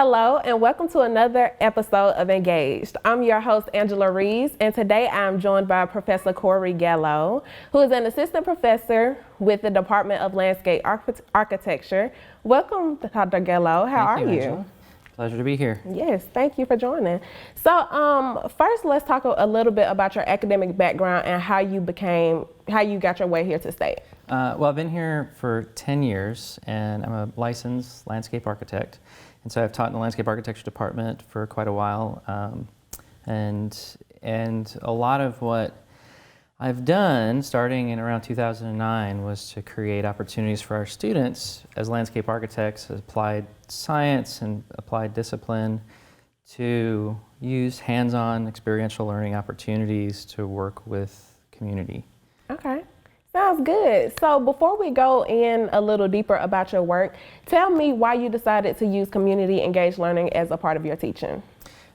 Hello and welcome to another episode of Engaged. I'm your host, Angela Reives, and today I'm joined by Professor Cory Gallo, who is an assistant professor with the Department of Landscape Architecture. Welcome, Dr. Gallo. How are you? Angela. Pleasure to be here. Yes, thank you for joining. So first let's talk a little bit about your academic background and how you got your way here to State. Well, I've been here for 10 years and I'm a licensed landscape architect. And so I've taught in the landscape architecture department for quite a while. And a lot of what I've done starting in around 2009 was to create opportunities for our students as landscape architects, as applied science and applied discipline, to use hands-on experiential learning opportunities to work with community. Okay. Sounds good. So before we go in a little deeper about your work, tell me why you decided to use community engaged learning as a part of your teaching.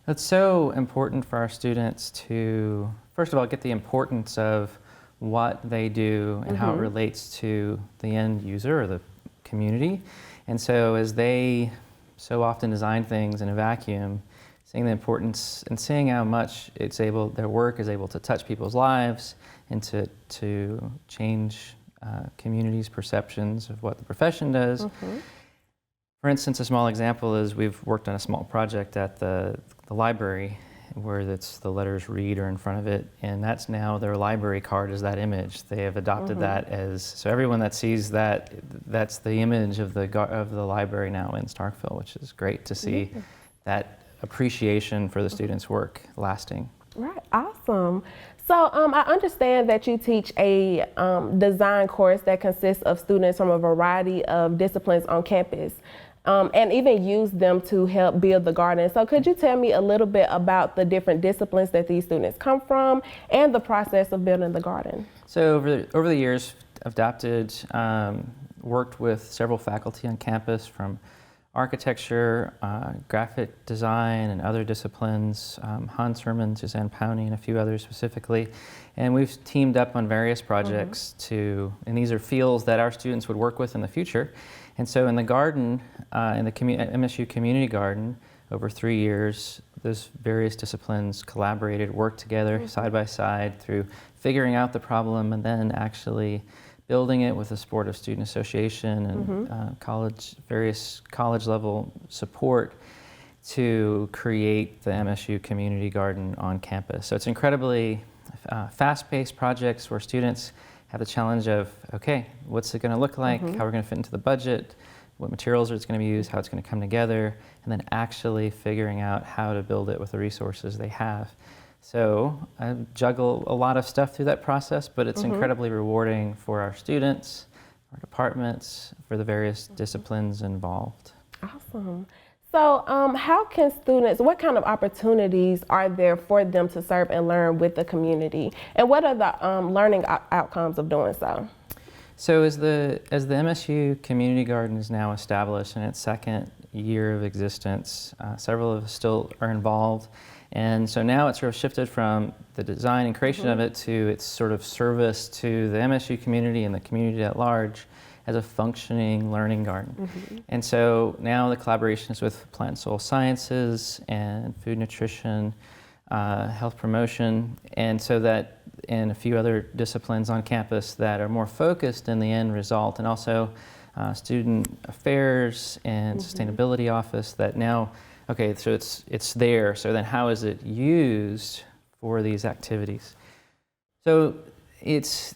It's so important for our students to, first of all, get the importance of what they do and how it relates to the end user or the community. And so as they so often design things in a vacuum, seeing the importance and seeing how much their work is able to touch people's lives and to change communities' perceptions of what the profession does. For instance, a small example is we've worked on a small project at the library where the letters read are in front of it, and that's now their library card is that image. They have adopted that as, so everyone that sees that, that's the image of the library now in Starkville, which is great to see that appreciation for the students' work lasting. Right, awesome. So I understand that you teach a design course that consists of students from a variety of disciplines on campus, and even use them to help build the garden. So could you tell me a little bit about the different disciplines that these students come from and the process of building the garden? So over the years, I've worked with several faculty on campus from architecture, graphic design, and other disciplines, Hans Herman, Suzanne Powney, and a few others specifically. And we've teamed up on various projects and these are fields that our students would work with in the future. And so in the garden, in the MSU Community Garden, over 3 years, those various disciplines collaborated, worked together side by side through figuring out the problem and then actually building it with the support of student association and various college level support to create the MSU Community Garden on campus. So it's incredibly fast-paced projects where students have the challenge of, okay, what's it going to look like, how we're going to fit into the budget, what materials it's going to be used, how it's going to come together, and then actually figuring out how to build it with the resources they have. So I juggle a lot of stuff through that process, but it's incredibly rewarding for our students, our departments, for the various disciplines involved. Awesome. So how can students, what kind of opportunities are there for them to serve and learn with the community? And what are the learning outcomes of doing so? So as the MSU Community Garden is now established in its second year of existence, several of us still are involved. And so now it's sort of shifted from the design and creation of it to its sort of service to the MSU community and the community at large as a functioning learning garden. And so now the collaboration is with plant and soil sciences and food nutrition, health promotion, and so that and a few other disciplines on campus that are more focused in the end result, and also student affairs and sustainability office that now, okay, so it's there, so then how is it used for these activities? So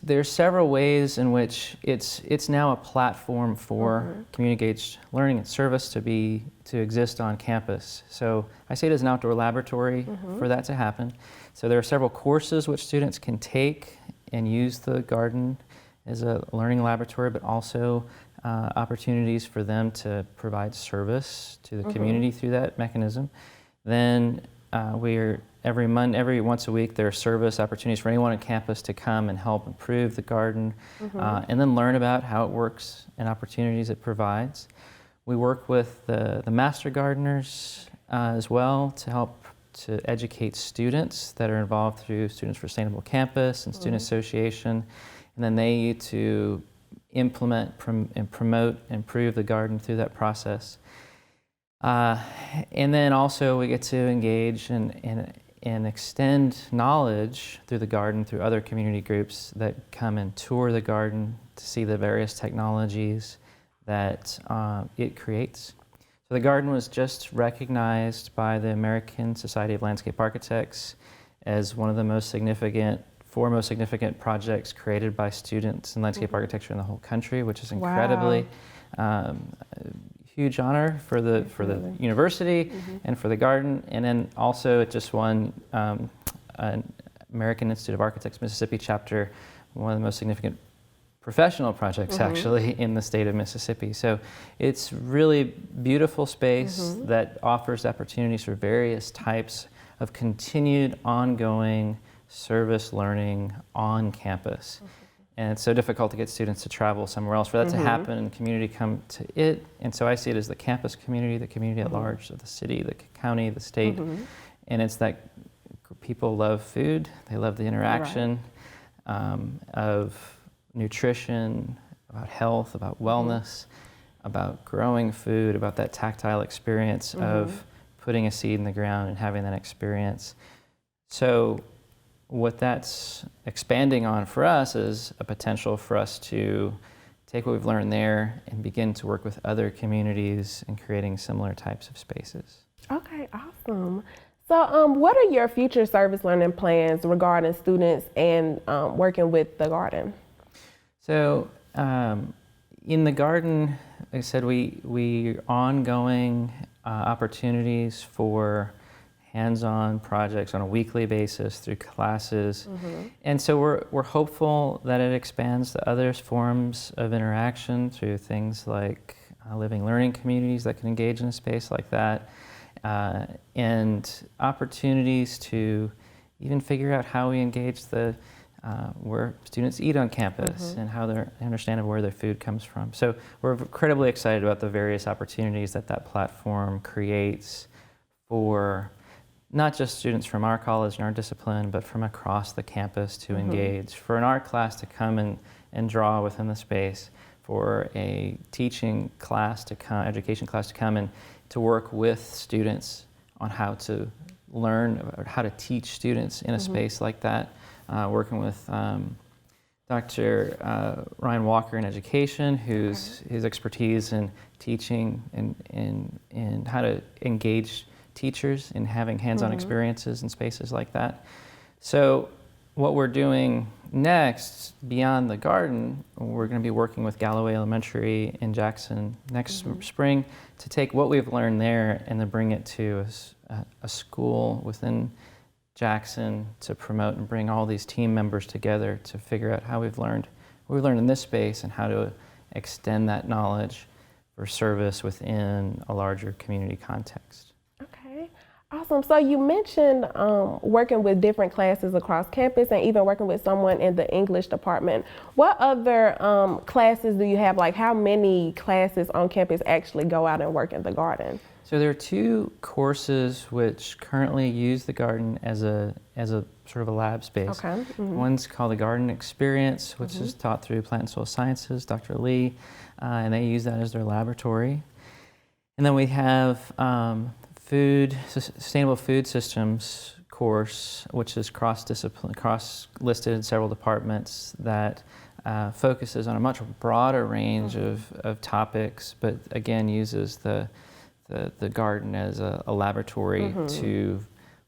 there's several ways in which it's now a platform for community-engaged learning and service to exist on campus. So I say it as an outdoor laboratory for that to happen. So there are several courses which students can take and use the garden as a learning laboratory, but also opportunities for them to provide service to the community through that mechanism. Then every once a week there are service opportunities for anyone on campus to come and help improve the garden and then learn about how it works and opportunities it provides. We work with the master gardeners as well to help to educate students that are involved through Students for Sustainable Campus and Student Association, and then they need to implement and promote and improve the garden through that process. Uh, and then also we get to engage and extend knowledge through the garden, through other community groups that come and tour the garden to see the various technologies that it creates. So the garden was just recognized by the American Society of Landscape Architects as one of the four most significant projects created by students in landscape architecture in the whole country, which is incredibly huge honor for the university and for the garden. And then also it just won an American Institute of Architects Mississippi chapter, one of the most significant professional projects actually in the state of Mississippi. So it's really beautiful space that offers opportunities for various types of continued ongoing service learning on campus. And it's so difficult to get students to travel somewhere else. For that to happen and the community come to it. And so I see it as the campus community, the community at large of the city, the county, the state. And it's that people love food, they love the interaction of nutrition, about health, about wellness, about growing food, about that tactile experience of putting a seed in the ground and having that experience. So what that's expanding on for us is a potential for us to take what we've learned there and begin to work with other communities in creating similar types of spaces. Okay, awesome. So what are your future service learning plans regarding students and working with the garden? So in the garden, like I said, we ongoing opportunities for hands-on projects on a weekly basis through classes. And so we're hopeful that it expands to other forms of interaction through things like living learning communities that can engage in a space like that, and opportunities to even figure out how we engage where students eat on campus and how they understand where their food comes from. So we're incredibly excited about the various opportunities that platform creates for not just students from our college and our discipline, but from across the campus to engage, for an art class to come and draw within the space, for a teaching class to come, education class to come and to work with students on how to learn or how to teach students in a space like that. Working with Dr. Ryan Walker in education, whose his expertise in teaching and how to engage teachers in having hands-on experiences in spaces like that. So what we're doing next, beyond the garden, we're going to be working with Galloway Elementary in Jackson next spring to take what we've learned there and to bring it to a school within Jackson to promote and bring all these team members together to figure out how what we've learned in this space and how to extend that knowledge for service within a larger community context. Okay, awesome. So you mentioned working with different classes across campus and even working with someone in the English department. What other classes do you have? Like how many classes on campus actually go out and work in the garden? So there are two courses which currently use the garden as a sort of a lab space. Okay. One's called the Garden Experience, which is taught through Plant and Soil Sciences, Dr. Lee, and they use that as their laboratory. And then we have Sustainable Food Systems course, which is cross-discipline, cross-listed in several departments that focuses on a much broader range of topics, but again uses the garden as a laboratory to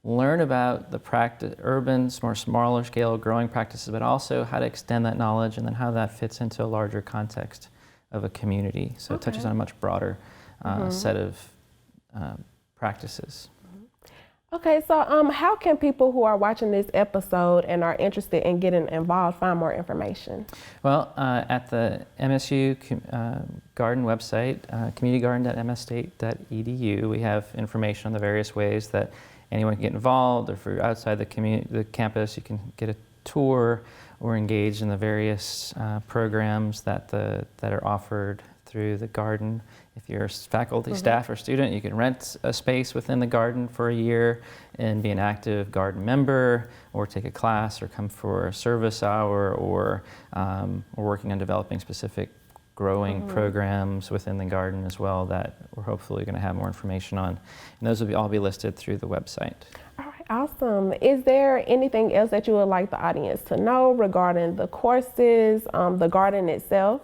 learn about the urban, more smaller scale growing practices, but also how to extend that knowledge and then how that fits into a larger context of a community. So it touches on a much broader set of practices. Okay, so how can people who are watching this episode and are interested in getting involved find more information? Well, at the MSU Garden website, communitygarden.msstate.edu, we have information on the various ways that anyone can get involved, or if you're outside the campus, you can get a tour or engage in the various programs that are offered through the garden. If you're a faculty, staff, or student, you can rent a space within the garden for a year and be an active garden member, or take a class, or come for a service hour, or we're working on developing specific growing programs within the garden as well that we're hopefully going to have more information on. And those will all be listed through the website. All right, awesome. Is there anything else that you would like the audience to know regarding the courses, the garden itself?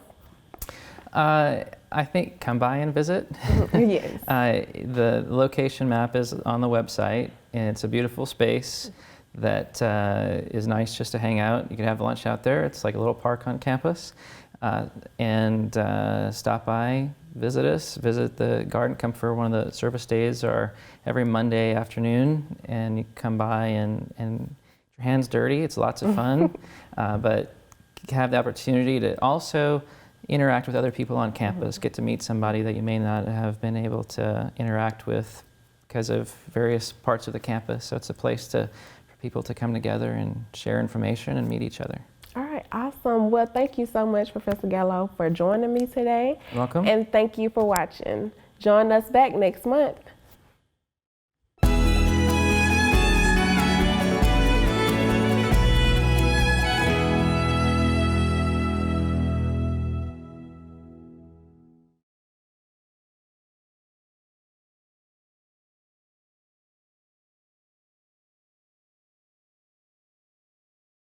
I think come by and visit. Yes. The location map is on the website, and it's a beautiful space that is nice just to hang out. You can have lunch out there. It's like a little park on campus. And stop by, visit us, visit the garden. Come for one of the service days or every Monday afternoon, and you come by and your hands dirty. It's lots of fun, but have the opportunity to also interact with other people on campus, get to meet somebody that you may not have been able to interact with because of various parts of the campus. So it's a place for people to come together and share information and meet each other. All right, awesome. Well, thank you so much, Professor Gallo, for joining me today. You're welcome. And thank you for watching. Join us back next month.